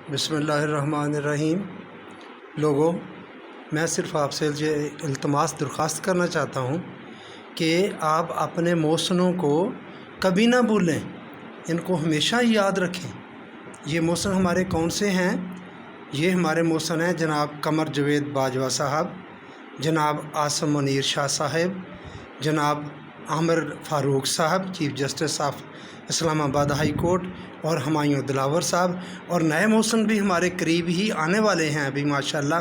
बिस्मिल्लाहिर्रहमानिर्रहीम। लोगों, मैं सिर्फ़ आपसे दरख्वास्त करना चाहता हूँ कि आप अपने मौसनों को कभी ना भूलें, इनको हमेशा याद रखें। ये मौसन हमारे कौन से हैं? ये हमारे मौसन हैं जनाब कमर जवेद बाजवा साहब, जनाब आसम मुनीर शाह साहब, जनाब आमिर फ़ारूक साहब chief justice of Islamabad high court, और हुमायूं दिलावर साहब। और नए मौसम भी हमारे करीब ही आने वाले हैं अभी माशाल्लाह,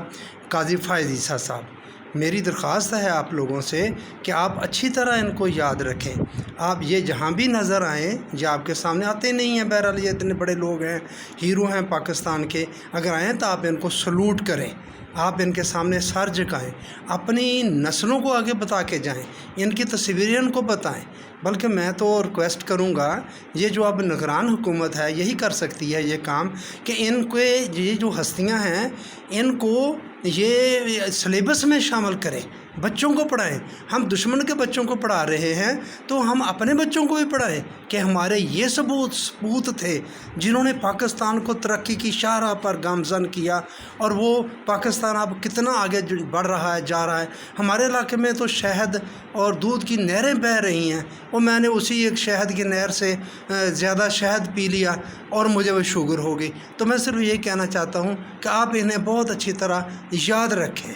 काजी फ़ायज़ ईसा साहब। मेरी दरख्वास्त है आप लोगों से कि आप अच्छी तरह इनको याद रखें। आप ये जहाँ भी नज़र आएँ, जो आपके सामने आते नहीं हैं, बहरहाल ये इतने बड़े लोग हैं, हीरो हैं पाकिस्तान के, अगर आएँ तो आप इनको सलूट करें, आप इनके सामने सर झुकाएं, अपनी नस्लों को आगे बता के जाएं, इनकी तस्वीरें इनको बताएं। बल्कि मैं तो रिक्वेस्ट करूंगा, ये जो अब निगरान हुकूमत है यही कर सकती है ये काम, कि इनके ये जो हस्तियां हैं इनको ये सिलेबस में शामिल करें, बच्चों को पढ़ाएं। हम दुश्मन के बच्चों को पढ़ा रहे हैं तो हम अपने बच्चों को भी पढ़ाएं कि हमारे ये सपूत थे जिन्होंने पाकिस्तान को तरक्की की शाहराह पर गामज़न किया, और वो पाकिस्तान अब कितना आगे बढ़ रहा है, जा रहा है। हमारे इलाके में तो शहद और दूध की नहरें बह रही हैं, और मैंने उसी एक शहद की नहर से ज़्यादा शहद पी लिया और मुझे वो शुगर हो गई। तो मैं सिर्फ ये कहना चाहता हूँ कि आप इन्हें बहुत अच्छी तरह याद रखें।